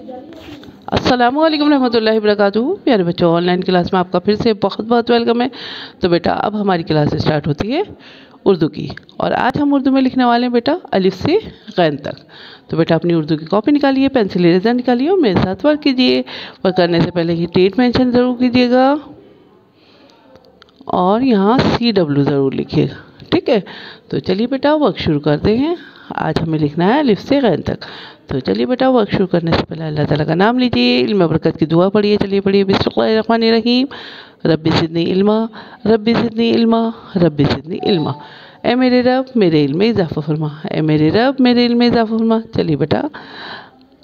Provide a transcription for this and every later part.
अस्सलामुअलैकुम रहमतुल्लाहि वबरकातुहू। प्यारे बच्चों, ऑनलाइन क्लास में आपका फिर से बहुत बहुत वेलकम है। तो बेटा अब हमारी क्लास स्टार्ट होती है उर्दू की, और आज हम उर्दू में लिखने वाले हैं बेटा अलिफ से गैन तक। तो बेटा अपनी उर्दू की कॉपी निकालिए, पेंसिल इरेजर निकालिए और मेरे साथ वर्क कीजिए। वर्क करने से पहले ही डेट मेंशन ज़रूर कीजिएगा और यहाँ CW ज़रूर लिखिएगा, ठीक है। तो चलिए बेटा वर्क शुरू करते हैं। आज हमें लिखना है अलिफ से गैन तक। तो चलिए बेटा वर्क शुरू करने से पहले अल्लाह ताला का नाम लीजिए, इल्म बरकत की दुआ पढ़िए। चलिए पढ़िए, बिस्मिल्लाहिर्रहमानिर्रहीम। रब्बी ज़िदनी इल्मा, रब्बी ज़िदनी इल्मा, रब्बी ज़िदनी इल्मा। ए मेरे रब मेरे इल्म में इजाफ़ा फरमा, ए मेरे रब मेरे इल्म में इजाफ़ा फरमा। चलिए बेटा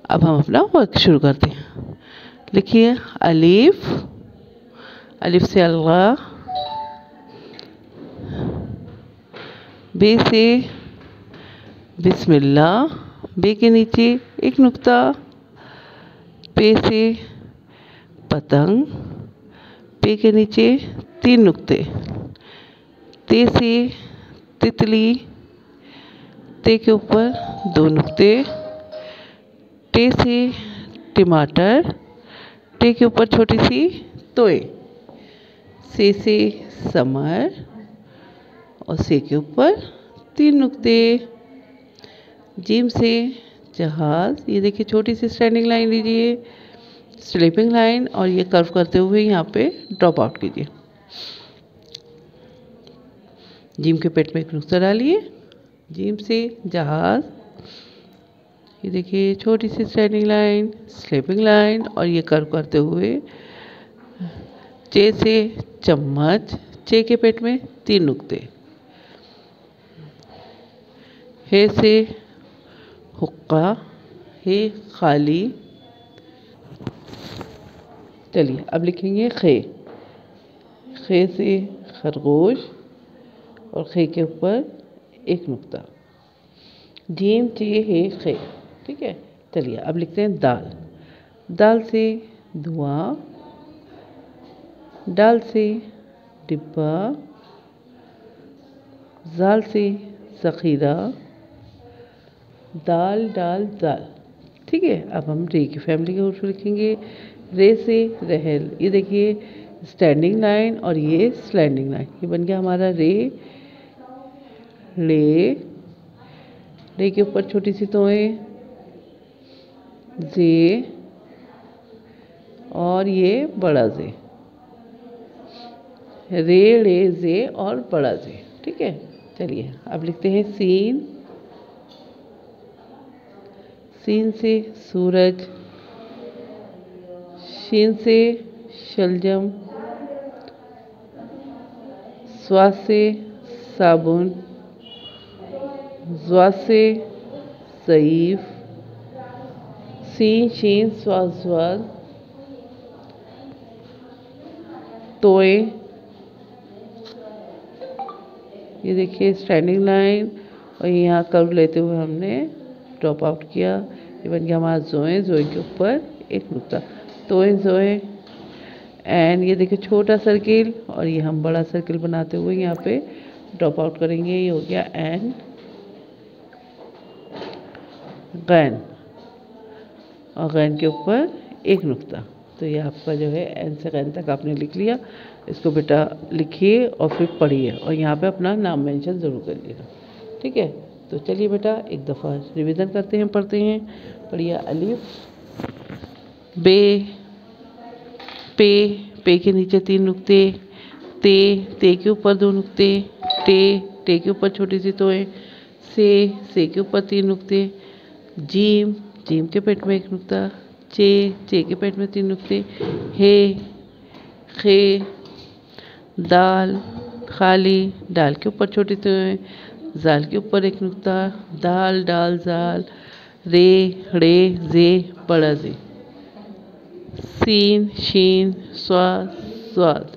अब हम अपना वर्क शुरू करते हैं। लिखिए अलिफ, अलिफ से अल्लाह, बे से बिस्मिल्लाह, बे के नीचे एक नुक्ता, पे से पतंग, पे के नीचे 3 नुक्ते, ते से तितली, ते के ऊपर 2 नुक्ते, टे से टमाटर, टे के ऊपर छोटी सी तोय, से समर और से के ऊपर 3 नुक्ते, जीम से जहाज़। ये देखिए छोटी सी स्टैंडिंग लाइन लीजिए, स्लीपिंग लाइन, और ये कर्व करते हुए यहाँ पे ड्रॉप आउट कीजिए। जीम के पेट में एक नुक्ता डालिए, जीम से जहाज़। ये देखिए छोटी सी स्टैंडिंग लाइन, स्लीपिंग लाइन, और ये कर्व करते हुए चे से चम्मच, चे के पेट में 3 नुक्ते, हे से हुक्का, हे खाली। चलिए अब लिखेंगे खे, खे से खरगोश और खे के ऊपर एक नुक्ता, जीम चे हे खे, ठीक है। चलिए अब लिखते हैं दाल, दाल से धुआं, डाल से डिब्बा, जाल से ज़ख़ीरा, दाल डाल दाल, ठीक है। अब हम रे की फैमिली के ऊपर लिखेंगे, रे से रहल। ये देखिए स्टैंडिंग लाइन और ये स्लैंडिंग लाइन, ये बन गया हमारा रे, ले, रे के ऊपर छोटी सी तोय, जे, और ये बड़ा जे, रे रे जे और बड़ा जे, ठीक है। चलिए अब लिखते हैं सीन, सीन से सूरज, शीन से शलजम, स्वा से साबुन, ज़्वा से ज़ईफ़, सीन शीन स्वा ज़्वाद, तोय। ये देखिए स्टैंडिंग लाइन और यहाँ कर्व लेते हुए हमने ड्रॉप आउट किया। ये बन गया हमारा जोए, जोए के ऊपर एक नुक्ता, तोय जोए। एंड ये देखिए छोटा सर्किल, और ये हम बड़ा सर्किल बनाते हुए यहाँ पे ड्रॉप आउट करेंगे। ये हो गया एंड गैन, और गैन के ऊपर एक नुक्ता। तो ये आपका जो है एन से गैन तक आपने लिख लिया। इसको बेटा लिखिए और फिर पढ़िए, और यहाँ पे अपना नाम मेंशन ज़रूर करिएगा, ठीक है। तो चलिए बेटा एक दफ़ा रिवीजन करते हैं, पढ़ते हैं। पढ़िए अलिफ, बे, पे, पे के नीचे 3 नुक्ते, ते के ऊपर 2 नुक्ते, टे के ऊपर छोटी सी तोय, से के ऊपर 3 नुक्ते, जीम, जीम के पेट में एक नुक्ता, चे के पेट में 3 नुक्ते, हे, खे, दाल, खाली, डाल के ऊपर छोटी तोय, जाल के ऊपर एक नुक्ता, दाल डाल जाल, रे रे जे बड़ा जे, सीन शीन स्वा स्वाद,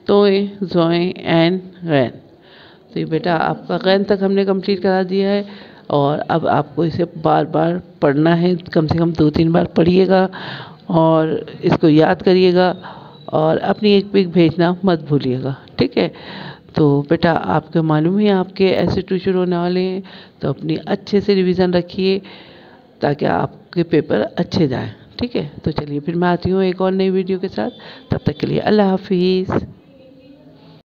तोय जोए एंड गैन। तो ये बेटा आपका गैन तक हमने कंप्लीट करा दिया है, और अब आपको इसे बार बार पढ़ना है, कम से कम 2-3 बार पढ़िएगा और इसको याद करिएगा, और अपनी एक पिक भेजना मत भूलिएगा, ठीक है। तो बेटा आपको मालूम है आपके ऐसे ट्यूशन होने वाले हैं, तो अपनी अच्छे से रिवीजन रखिए ताकि आपके पेपर अच्छे जाएँ। ठीक है, तो चलिए फिर मैं आती हूँ एक और नई वीडियो के साथ। तब तक के लिए अल्लाह हाफिज़।